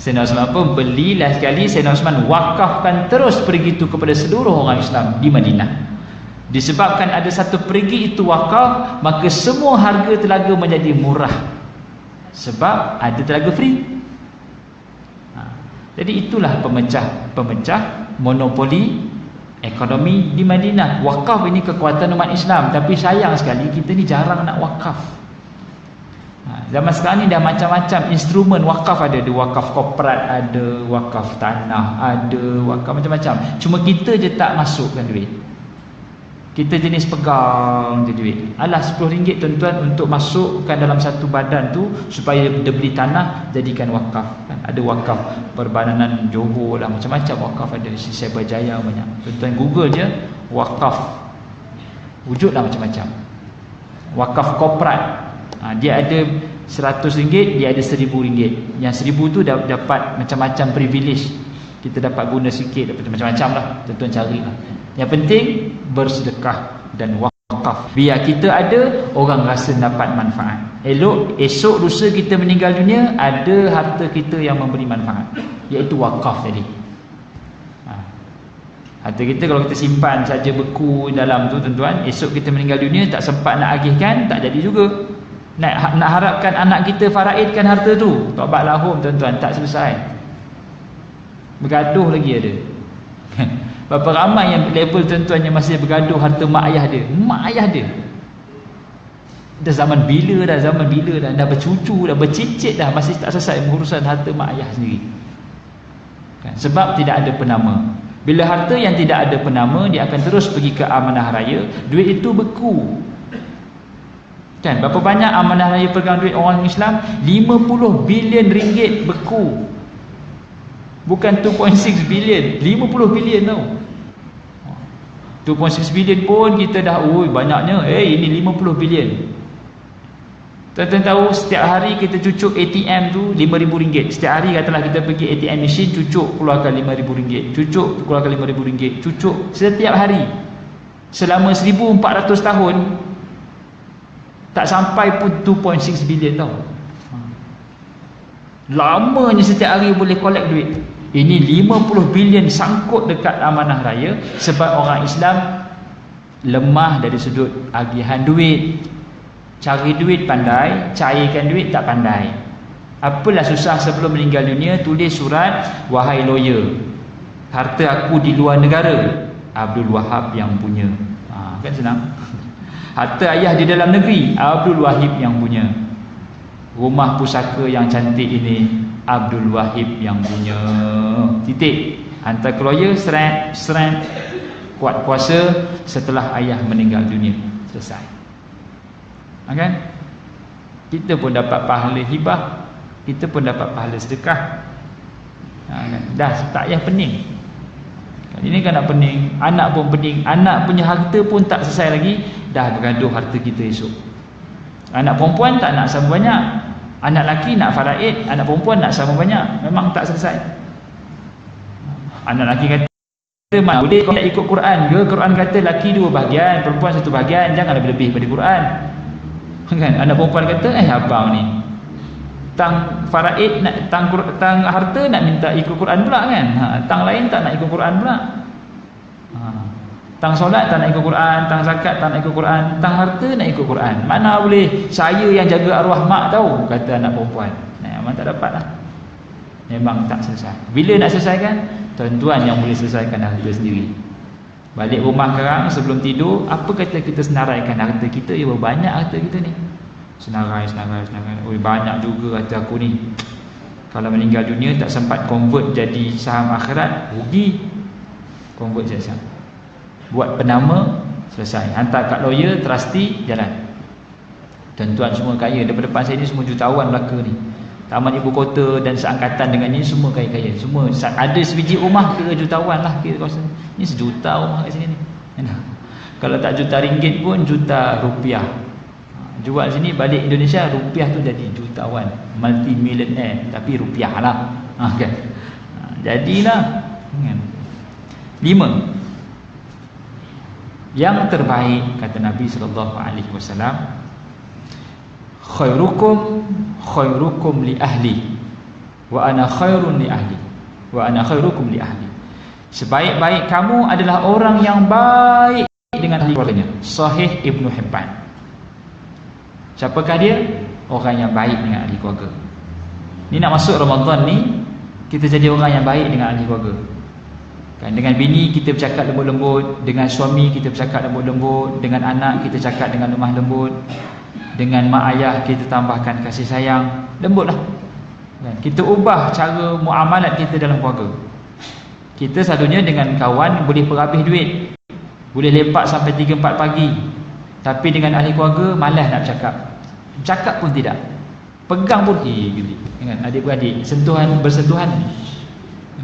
Sayyidina Osman pun belilah sekali. Sayyidina Osman wakafkan terus perigi itu kepada seluruh orang Islam di Madinah. Disebabkan ada satu perigi itu wakaf, maka semua harga telaga menjadi murah. Sebab ada telaga free. Jadi itulah pemecah monopoli ekonomi di Madinah. Wakaf ini kekuatan umat Islam. Tapi sayang sekali kita ni jarang nak wakaf. Zaman sekarang ni dah macam-macam instrumen wakaf ada. Ada wakaf korporat, ada wakaf tanah, ada wakaf macam-macam. Cuma kita je tak masukkan duit. Kita jenis pegang je duit. Alah RM10 tuan-tuan untuk masukkan dalam satu badan tu supaya dia beli tanah, jadikan wakaf kan? Ada wakaf Perbadanan Johor lah, macam-macam wakaf ada di Cyberjaya banyak. Tuan-tuan Google je wakaf, wujudlah macam-macam. Wakaf korporat, dia ada RM100, dia ada RM1000. Yang RM1000 tu dapat macam-macam privilege. Kita dapat guna sikit, dapat macam-macam lah. Tuan-tuan carilah. Yang penting bersedekah dan wakaf. Biar kita ada, orang rasa dapat manfaat. Esok lusa kita meninggal dunia, ada harta kita yang memberi manfaat, iaitu wakaf tadi. Harta kita kalau kita simpan saja beku dalam tu tuan-tuan, esok kita meninggal dunia tak sempat nak agihkan, tak jadi juga. Nak harapkan anak kita faraidkan harta tu, taubat lahum tuan-tuan, tak selesai. Bergaduh lagi ada. Berapa ramai yang level tuan-tuan yang masih bergaduh harta mak ayah dia. Mak ayah dia dah zaman bila dah, dah bercucu, dah bercicit dah, masih tak selesai mengurusan harta mak ayah sendiri kan? Sebab tidak ada penama. Bila harta yang tidak ada penama, dia akan terus pergi ke amanah raya. Duit itu beku kan? Berapa banyak amanah raya pegang duit orang Islam? 50 bilion ringgit beku. Bukan 2.6 bilion, 50 bilion tau. 2.6 bilion pun kita dah, banyaknya. Ini 50 bilion. Tuan-tuan tahu setiap hari kita cucuk ATM tu RM5,000. Setiap hari katalah kita pergi ATM machine, cucuk keluarkan RM5,000, cucuk keluarkan RM5,000, cucuk setiap hari selama 1400 tahun, tak sampai pun 2.6 bilion tau. Lamanya setiap hari boleh collect duit. Ini 50 bilion sangkut dekat amanah raya sebab orang Islam lemah dari sudut agihan duit. Cari duit pandai, cairkan duit tak pandai. Apalah susah sebelum meninggal dunia tulis surat, wahai lawyer, harta aku di luar negara, Abdul Wahab yang punya. Kan senang. Harta ayah di dalam negeri, Abdul Wahib yang punya. Rumah pusaka yang cantik ini, Abdul Wahib yang punya. Titik. Hantar ke lawyer, seret, kuat kuasa setelah ayah meninggal dunia. Selesai. Kan? Kita pun dapat pahala hibah, kita pun dapat pahala sedekah. Kan? Dah tak payah pening. Ini kan nak pening, anak pun pening, anak punya harta pun tak selesai lagi, dah bergaduh harta kita esok. Anak perempuan tak nak sama banyak, anak lelaki nak faraid, anak perempuan nak sama banyak, memang tak selesai. Anak lelaki kata, boleh kau nak ikut Quran ke? Quran kata lelaki 2 bahagian, perempuan 1 bahagian, jangan lebih-lebih pada Quran. Kan? Anak perempuan kata, abang ni tang faraid nak tang harta nak minta ikut Quran pula kan. Tang lain tak nak ikut Quran pula. Tang solat tak nak ikut Quran, tang zakat tak nak ikut Quran, tang harta nak ikut Quran. Mana boleh, saya yang jaga arwah mak tahu, kata anak perempuan. Memang tak dapat lah. Memang tak selesai. Bila nak selesaikan? Tuan-tuan yang boleh selesaikan harta sendiri. Balik rumah sekarang sebelum tidur, apa kata kita senaraikan harta kita? Ya, banyak harta kita ni. Senarai. Banyak juga harta aku ni. Kalau meninggal dunia tak sempat convert jadi saham akhirat, rugi. Convert jadi saham. Buat penama, selesai. Hantar kat lawyer, trustee, jalan. Tuan-tuan semua kaya. Depan-depan saya ni semua jutawan Melaka ni. Taman ibu kota dan seangkatan dengan ni semua kaya-kaya. Semua ada sebiji rumah kira jutawan lah kira kawasan. Ni sejuta rumah kat sini ni. Kalau tak juta ringgit pun juta rupiah. Jual sini balik Indonesia, rupiah tu jadi jutawan, multi millionaire, tapi rupiah lah. Kan? Jadilah. 5. Yang terbaik kata Nabi SAW, khairukum li ahli wa ana khairun li ahli wa ana khairukum li ahli. Sebaik-baik kamu adalah orang yang baik dengan ahli keluarganya. Sahih Ibnu Hibban. Siapakah dia? Orang yang baik dengan ahli keluarga. Ni nak masuk Ramadan ni, kita jadi orang yang baik dengan ahli keluarga. Kan, dengan bini kita bercakap lembut-lembut, dengan suami kita bercakap lembut-lembut, dengan anak kita cakap dengan lemah lembut, dengan mak ayah kita tambahkan kasih sayang, lembutlah. Kan, kita ubah cara muamalat kita dalam keluarga. Kita selalunya dengan kawan boleh perhabis duit, boleh lepak sampai 3-4 pagi. Tapi dengan ahli keluarga malas nak bercakap. Bercakap pun tidak. Pegang pun geli. Kan, adik-beradik bersentuhan.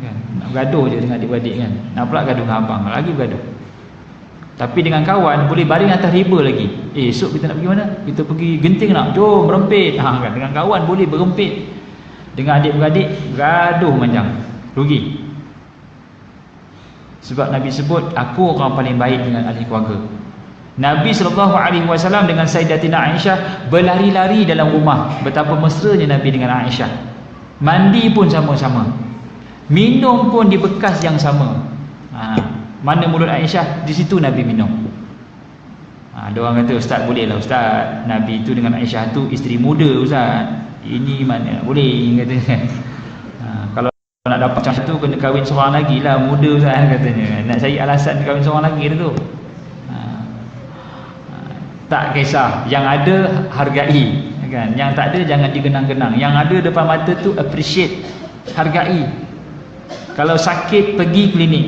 Kan, nak bergaduh je dengan adik-beradik kan. Nak pula gaduh dengan abang, lagi bergaduh. Tapi dengan kawan boleh baring atas riba lagi. Esok kita nak pergi mana? Kita pergi Genting nak? Jom berempit. Kan, dengan kawan boleh berempit. Dengan adik-beradik gaduh panjang. Rugi. Sebab Nabi sebut, aku orang paling baik dengan ahli keluarga. Nabi SAW dengan Sayyidatina Aisyah berlari-lari dalam rumah. Betapa mesranya Nabi dengan Aisyah. Mandi pun sama-sama, minum pun di bekas yang sama. Mana mulut Aisyah, di situ Nabi minum. Ada orang kata, ustaz boleh lah ustaz, Nabi tu dengan Aisyah tu isteri muda ustaz. Ini mana boleh kata. Kalau nak dapat macam tu kena kahwin seorang lagi lah, muda ustaz katanya. Nak cari alasan kahwin seorang lagi tu. Tak kisah, yang ada hargai kan, yang tak ada jangan digenang-genang. Yang ada depan mata tu appreciate, hargai. Kalau sakit pergi klinik.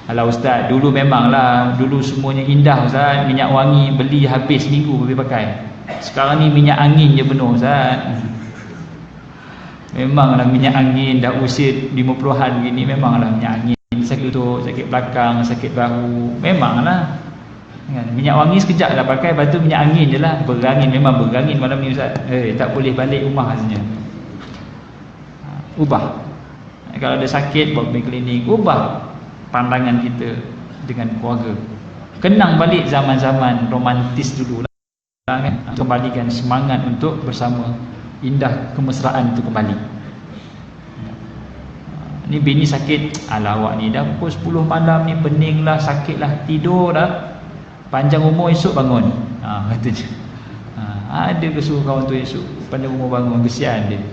Alah ustaz, dulu memanglah, dulu semuanya indah ustaz, minyak wangi beli habis minggu boleh pakai. Sekarang ni minyak angin je penuh ustaz. Memanglah minyak angin dah usia 50-an gini, memanglah minyak angin, sakit lutut, sakit belakang, sakit bahu, memanglah kan. Minyak wangi sekejap dah pakai, lepas tu minyak angin je lah. Berangin, memang berangin malam ni ustaz. Tak boleh balik rumah rasanya. Ubah. Kalau ada sakit bawa pergi klinik, ubah pandangan kita dengan keluarga. Kenang balik zaman-zaman romantis dulu lah, kan? Kembalikan semangat untuk bersama, indah kemesraan itu kembali. Ni bini sakit, alah awak ni dah pukul 10 malam ni, pening lah, sakit lah, tidur dah, panjang umur esok bangun. Katanya. Ada ke suruh kawan tu esok panjang umur bangun, kesian dia.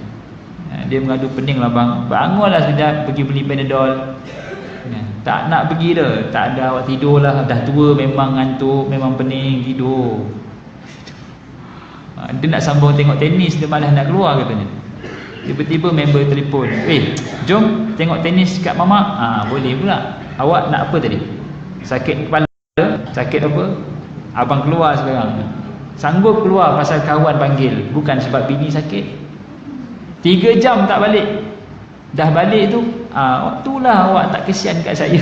Dia mengadu, pening lah bang, bangunlah sekejap, pergi beli Panadol. Tak nak pergi dah, tak ada, awak tidur lah, dah tua memang ngantuk, memang pening, tidur. Dia nak sambung tengok tenis, dia malas nak keluar katanya. Tiba-tiba member telefon, jom tengok tenis kat mamak. Boleh pula. Awak nak apa tadi? Sakit kepala? Sakit apa? Abang keluar sekarang. Sanggup keluar pasal kawan panggil, bukan sebab bini sakit. 3 jam tak balik. Dah balik tu, waktulah awak tak kesian kat saya.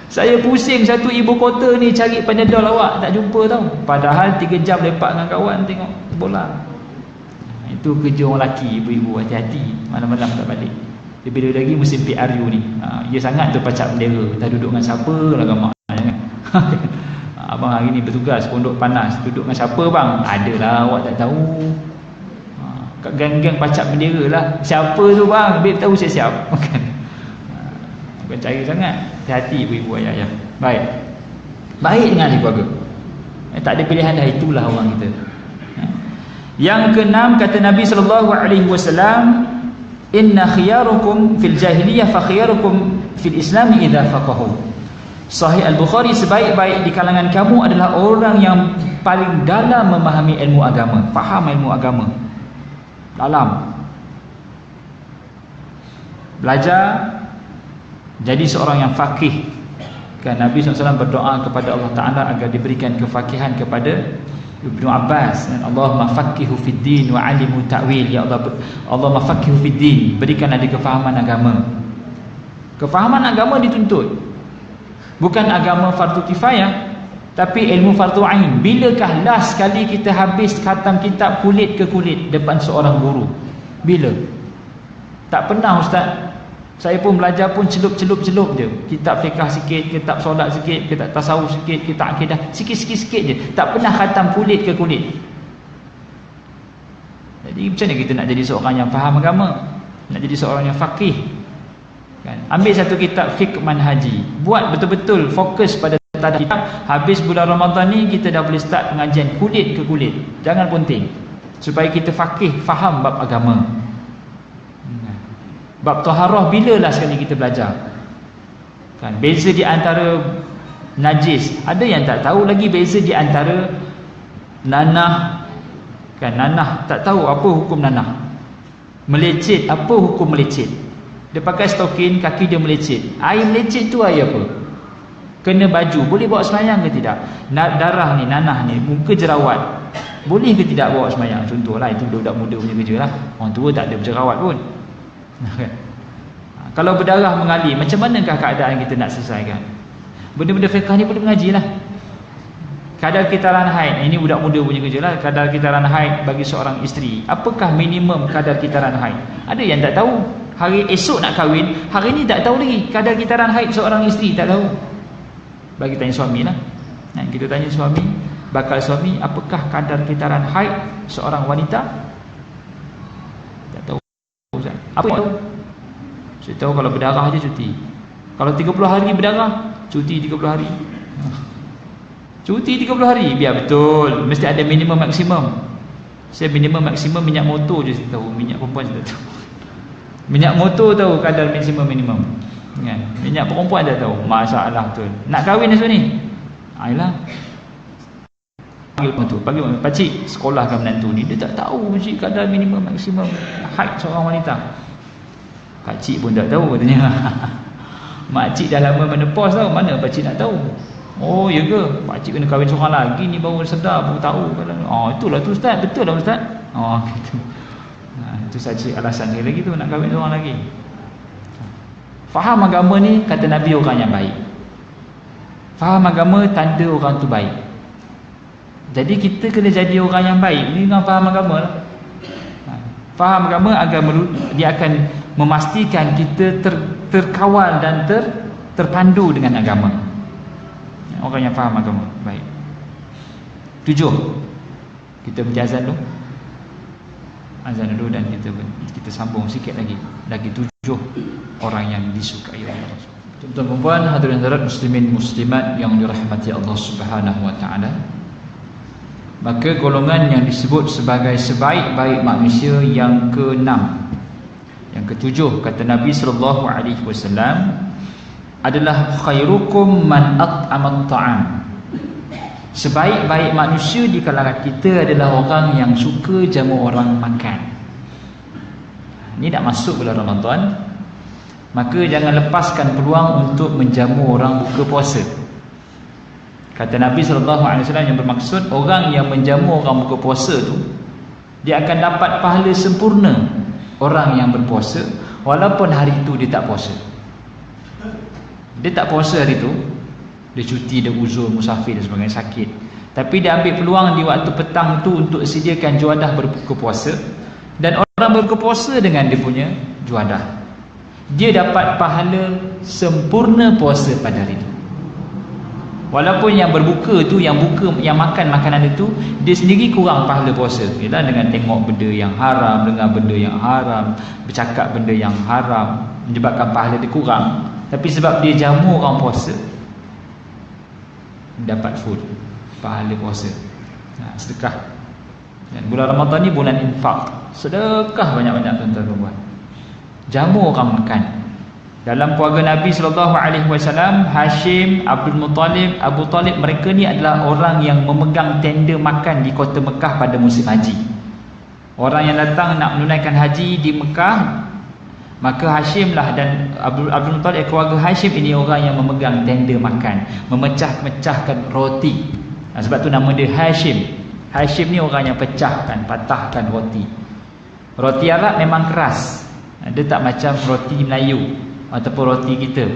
Saya pusing satu ibu kota ni cari Panadol awak tak jumpa tau. Padahal 3 jam lepak dengan kawan tengok bola. Itu kerja orang lelaki, ibu-ibu hati-hati, malam-malam tak balik. Lebih lagi musim PRU ni. Dia sangat terpacak bendera, tak duduk dengan siapa lah gamak. Abang hari ni bertugas pondok panas, duduk dengan siapa bang? Adalah, awak tak tahu. Kat gang-gang pacak bendera lah. Siapa tu bang? Beb tahu siap-siap. Bukan cari sangat. Hati-hati ibu-ibu ayah-ayah. Baik dengan ahli keluarga. Tak ada pilihan dah, itulah orang kita. Yang keenam, kata Nabi SAW, inna khiyarukum fil jahiliyah fa khiyarukum fil islami idha faqahu. Sahih Al-Bukhari, sebaik-baik di kalangan kamu adalah orang yang paling dalam memahami ilmu agama, faham ilmu agama dalam, belajar, jadi seorang yang faqih. Kan Nabi SAW berdoa kepada Allah Ta'ala agar diberikan kefakihan kepada Ibnu Abbas, Allahumma faqihu fid din wa alimu ta'wil. Ya Allah, Allahumma faqihu fid din, berikanlah dia kefahaman agama. Kefahaman agama dituntut. Bukan agama fardu kifayah, tapi ilmu fardu ain. Bilakah last kali kita habis khatam kitab kulit ke kulit depan seorang guru? Bila? Tak pernah ustaz. Saya pun belajar pun celup-celup je. Kitab fiqh sikit, kitab solat sikit, kitab tasawuf sikit, kitab akidah sikit-sikit je. Tak pernah khatam kulit ke kulit. Jadi macam mana kita nak jadi seorang yang faham agama? Nak jadi seorang yang faqih? Kan? Ambil satu kitab fiqh manhaji, buat betul-betul fokus pada tadabbur kitab. Habis bulan Ramadan ni kita dah boleh start pengajian kulit ke kulit. Jangan ponting. Supaya kita faqih, faham bab agama. Bab taharah bilalah sekali kita belajar. Kan beza di antara najis. Ada yang tak tahu lagi beza di antara nanah. Kan nanah, tak tahu apa hukum nanah. Melecet, apa hukum melecet? Dia pakai stokin, kaki dia melecet. Air melecet tu air apa? Kena baju, boleh bawa sembahyang ke tidak? Darah ni, nanah ni, muka jerawat, boleh ke tidak bawa sembahyang? Contohlah, itu budak muda punya kerja lah. Orang tua tak ada berjerawat pun. Kalau berdarah mengalir, macam manakah keadaan kita nak selesaikan? Benda-benda fiqh ni perlu mengaji lah. Kadar kitaran haid, ini budak muda punya kerja lah. Kadar kitaran haid bagi seorang isteri, apakah minimum kadar kitaran haid? Ada yang tak tahu. Hari esok nak kahwin, hari ni tak tahu lagi kadar kitaran haid seorang isteri, tak tahu. Bagi tanya suami lah. Kita tanya suami, bakal suami, apakah kadar kitaran haid seorang wanita? Tak tahu. Apa yang tahu? Saya tahu kalau berdarah je cuti. Kalau 30 hari berdarah, cuti 30 hari. Cuti 30 hari, biar betul. Mesti ada minimum maksimum. Saya minimum maksimum minyak motor je saya tahu, minyak perempuan saya tak tahu. Minyak motor tahu kadar maksimum minimum. Kan? Minyak perempuan tak tahu. Masalah tu. Nak kahwin esok ni. Ayolah. Panggil menantu, panggil pakcik, sekolahkan menantu ni. Dia tak tahu mesti kadar minimum maksimum haid seorang wanita. Pakcik pun tak tahu katanya. Makcik dah lama menopause tau, mana pakcik nak tahu. Oh ya ke? Pakcik kena kahwin seorang lagi ni baru sedar, baru tahu. Oh itulah tu ustaz, betul lah ustaz. Oh gitu. Itu saja alasan dia lagi tu nak kahwin seorang lagi. Faham agama ni kata Nabi orang yang baik. Faham agama tanda orang tu baik. Jadi kita kena jadi orang yang baik ni dengan faham agama lah. Faham agama agar dia akan memastikan kita terkawal dan terpandu dengan agama. Orang yang faham agama baik. 7. Kita baca azan dulu. Azan dulu dan kita sambung sikit lagi. Lagi 7 orang yang disukai oleh Allah. Tuan-tuan dan puan, hadirin hadirat muslimin muslimat yang dirahmati Allah Subhanahu wa taala. Maka golongan yang disebut sebagai sebaik-baik manusia yang ke-6, yang ke-7 kata Nabi sallallahu alaihi wasallam adalah khairukum man at'amat ta'am. Sebaik-baik manusia di kalangan kita adalah orang yang suka jamu orang makan. Ini dah masuk bulan Ramadan, maka jangan lepaskan peluang untuk menjamu orang buka puasa. Kata Nabi SAW yang bermaksud orang yang menjamu orang buka puasa tu, dia akan dapat pahala sempurna orang yang berpuasa walaupun hari itu dia tak puasa. Dia tak puasa hari tu, dia cuti, dia uzur, musafir dan sebagainya, sakit. Tapi dia ambil peluang di waktu petang tu untuk sediakan juadah berbuka puasa. Dan orang berbuka puasa dengan dia punya juadah, dia dapat pahala sempurna puasa pada hari itu. Walaupun yang berbuka tu, yang makan makanan itu, dia sendiri kurang pahala puasa. Yalah, dengan tengok benda yang haram, dengar benda yang haram, bercakap benda yang haram, menyebabkan pahala dia kurang. Tapi sebab dia jamu orang puasa, dapat full pahala puasa. Sedekah. Dan bulan Ramadan ni bulan infak. Sedekah banyak-banyak tuan-tuan dan puan. Jamu orang makan. Dalam keluarga Nabi SAW, Hashim, Abdul Muttalib, Abu Talib, mereka ni adalah orang yang memegang tenda makan di kota Mekah pada musim haji. Orang yang datang nak menunaikan haji di Mekah, maka Hashim lah dan Abdul Muttalib, keluarga Hashim ini orang yang memegang tenda makan, memecah-mecahkan roti. Sebab tu nama dia Hashim. Hashim ni orang yang pecahkan, patahkan roti. Roti Arab memang keras. Dia tak macam roti Melayu ataupun roti kita,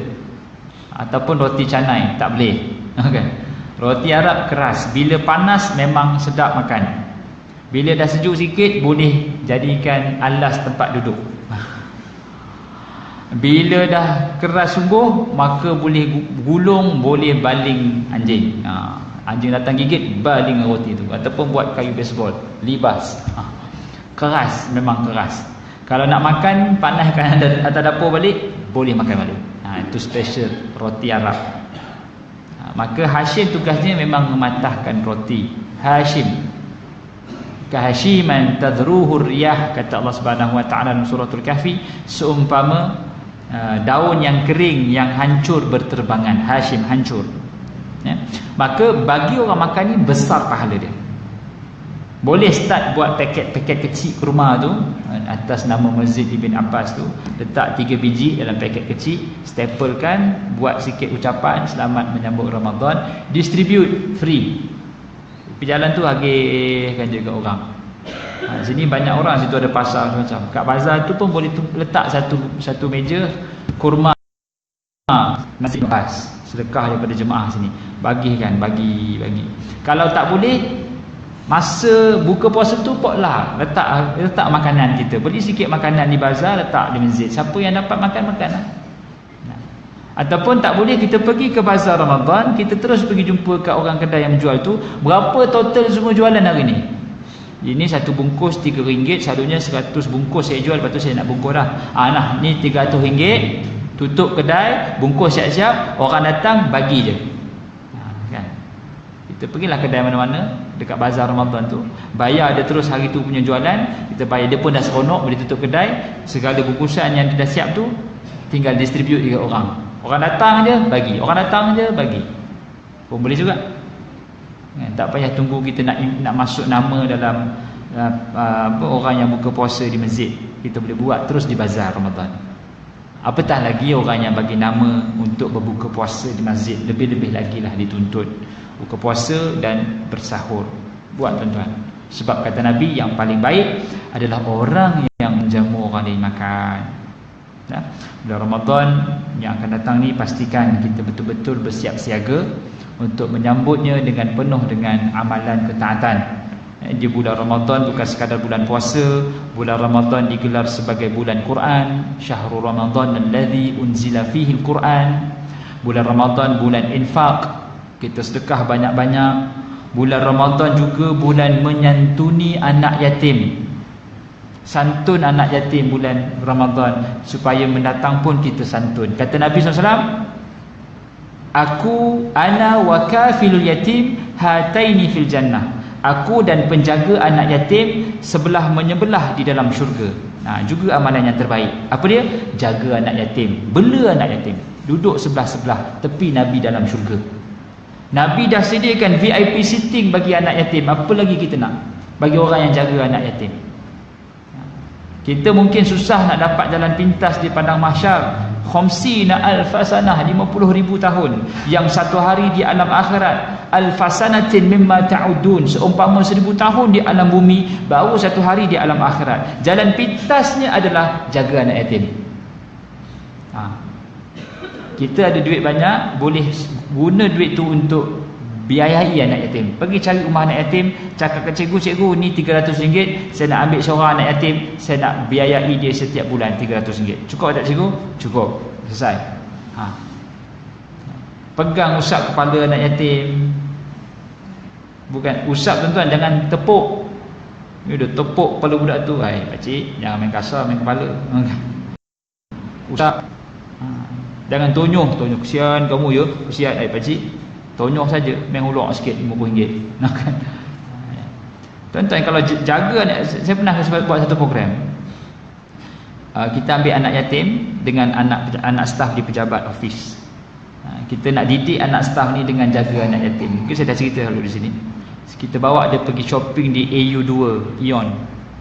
ataupun roti canai, tak boleh. Okay. Roti Arab keras. Bila panas memang sedap makan. Bila dah sejuk sikit boleh jadikan alas tempat duduk. Bila dah keras sungguh, maka boleh gulung, boleh baling anjing. Anjing datang gigit, baling roti tu. Ataupun buat kayu baseball, libas. Keras, memang keras. Kalau nak makan, panaskan atas dapur balik, boleh makan balik. Itu special roti Arab. Maka Hashim tugasnya memang mematahkan roti. Hashim kahashiman tadruhur riyah, kata Allah Subhanahu wa taala dalam suratul Kahfi, seumpama daun yang kering yang hancur berterbangan. Hashim hancur. Maka bagi orang makan ni besar pahala dia. Boleh start buat paket-paket kecil ke rumah tu, atas nama Masjid Ibn Abbas tu, letak 3 biji dalam paket kecil, staplekan, buat sikit ucapan selamat menyambut Ramadan, distribute free. Perjalanan tu agihkan juga orang. Sini banyak orang, situ ada pasar macam. Kat bazar tu pun boleh letak satu meja kurma nasi lepas, sedekah daripada jemaah sini. Bagikan, bagi. Kalau tak boleh, masa buka puasa tu potlah letak makanan kita. Beli sikit makanan di bazar, letak di masjid. Siapa yang dapat makan lah. Ataupun tak boleh, kita pergi ke bazar Ramadan, kita terus pergi jumpa kat orang kedai yang menjual tu. Berapa total semua jualan hari ni? Ini satu bungkus RM3, selalunya 100 bungkus saya jual, lepas tu saya nak bungkus dah. Nah, ni RM300, Tutup kedai, bungkus siap-siap, orang datang bagi je. Kan? Kita pergilah kedai mana-mana dekat bazar Ramadan tu, bayar dia terus hari tu punya jualan, kita bayar dia pun dah seronok bila tutup kedai, segala bungkusan yang dia dah siap tu tinggal distribute dekat orang. Orang datang je bagi, orang datang je bagi. Pun boleh juga. Kan? Tak payah tunggu kita nak masuk nama dalam orang yang buka puasa di masjid. Kita boleh buat terus di bazar Ramadan. Apatah lagi orang yang bagi nama untuk berbuka puasa di masjid, lebih-lebih lagi lah dituntut buka puasa dan bersahur. Buat tuan-tuan. Sebab kata Nabi, yang paling baik adalah orang yang menjamu orang lain makan. Nah, bulan Ramadan yang akan datang ni, pastikan kita betul-betul bersiap siaga untuk menyambutnya dengan penuh dengan amalan ketaatan. Di bulan Ramadan bukan sekadar bulan puasa, bulan Ramadan digelar sebagai bulan Quran. Syahrul Ramadan alladzi unzila fihi al-Quran. Bulan Ramadan bulan infak, kita sedekah banyak-banyak. Bulan Ramadan juga bulan menyantuni anak yatim. Santun anak yatim bulan Ramadan, supaya mendatang pun kita santun. Kata Nabi SAW, ana wa kafilul yatim hataini fil jannah. Aku dan penjaga anak yatim sebelah menyebelah di dalam syurga. Nah, juga amalan yang terbaik. Apa dia? Jaga anak yatim, bela anak yatim, duduk sebelah-sebelah tepi Nabi dalam syurga. Nabi dah sediakan VIP sitting bagi anak yatim, apa lagi kita nak bagi orang yang jaga anak yatim? Kita mungkin susah nak dapat jalan pintas di padang mahsyar. Khamsina alfasanah, 50,000 tahun. Yang satu hari di alam akhirat, alfasanatin mimma ta'udun, seumpama 1000 tahun di alam bumi, baru satu hari di alam akhirat. Jalan pintasnya adalah jaga anak yatim. Kita ada duit banyak, boleh guna duit tu untuk biayai anak yatim. Pergi cari rumah anak yatim, cakap ke cikgu, cikgu ni RM300, saya nak ambil seorang anak yatim, saya nak biayai dia setiap bulan RM300. Cukup tak cikgu? Cukup. Selesai. Pegang usap kepala anak yatim. Bukan usap tuan-tuan, jangan tepuk. Ni dah tepuk kepala budak tu. Hai pakcik, jangan main kasar main kepala. Usap. Jangan tonyoh, kesian kamu ya, kesian. Hai pakcik, tonyoh saja, main hulur sikit RM50. Tuan-tuan, kalau jaga anak, saya pernah buat satu program. Kita ambil anak yatim dengan anak staf di pejabat office. Kita nak didik anak staf ni dengan jaga anak yatim. Mungkin saya dah cerita dulu di sini. Kita bawa dia pergi shopping di AU2 Ion.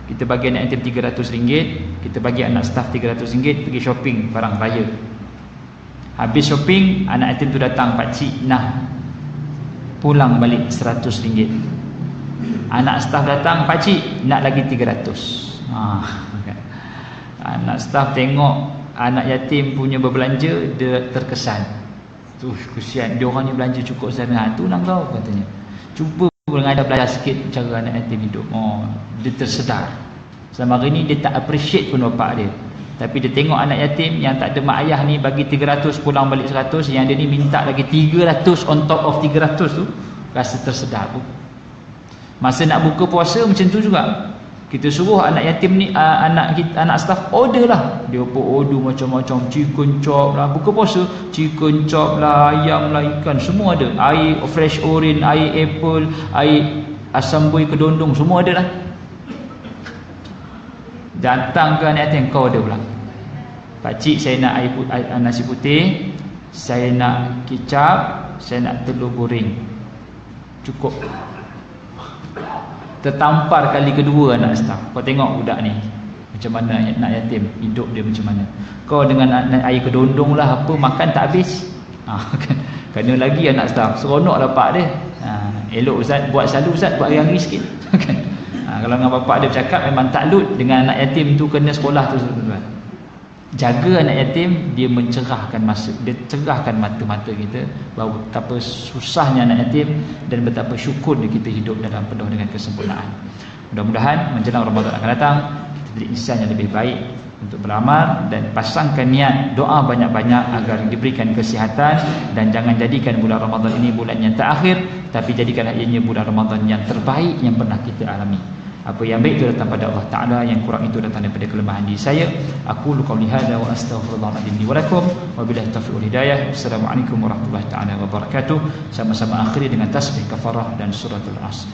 Kita bagi anak yatim RM300, kita bagi anak staf RM300 pergi shopping barang raya. Habis shopping, anak yatim tu datang, pakcik nah pulang balik RM100. Anak staf datang, pakcik nak lagi RM300. Anak staf tengok anak yatim punya berbelanja, dia terkesan. Kesian, dia orang ni belanja cukup sana. Tu nak kau katanya. Cuba mengajar belajar sikit cara anak yatim hidup. Dia tersedar. Selama hari ni dia tak appreciate pun bapak dia. Tapi dia tengok anak yatim yang tak ada mak ayah ni bagi RM300 pulang balik RM100, yang dia ni minta lagi RM300 on top of RM300 tu, rasa tersedar pun. Masa nak buka puasa macam tu juga. Kita suruh anak yatim ni, anak staf order lah. Dia pun order macam-macam, chicken chop lah, buka puasa, chicken chop lah, ayam lah, ikan, semua ada. Air fresh orange, air apple, air asam buih kedondong, semua ada lah. Datang ke anak yatim, kau ada pula. Pakcik, saya nak nasi putih, saya nak kicap, saya nak telur goreng. Cukup. Tertampar kali kedua anak staf. Kau tengok budak ni macam mana nak yatim, hidup dia macam mana. Kau dengan air kedondong lah apa, makan tak habis. Kena lagi anak staf. Seronok lah pak dia. Elok ustaz, buat selalu ustaz, buat hari-hari sikit. Kalau dengan bapak dia bercakap, memang takluk dengan anak yatim tu kena sekolah tu. Jaga anak yatim, dia mencerahkan masa, dia cerahkan mata-mata kita bahawa betapa susahnya anak yatim dan betapa syukurnya kita hidup dalam penuh dengan kesempurnaan. Mudah-mudahan menjelang Ramadan akan datang, kita jadi insan yang lebih baik untuk beramal, dan pasangkan niat doa banyak-banyak agar diberikan kesihatan, dan jangan jadikan bulan Ramadan ini bulan yang terakhir, tapi jadikanlah ianya bulan Ramadan yang terbaik yang pernah kita alami. Apa yang baik itu datang pada Allah Ta'ala, yang kurang itu datang daripada kelemahan diri saya. Aku qauli hadza wa astaghfirullahaladzim li wa lakum wa billahi taufiq wal hidayah. Assalamualaikum warahmatullahi taala wabarakatuh. Sama-sama akhiri dengan tasbih kafarah dan suratul As.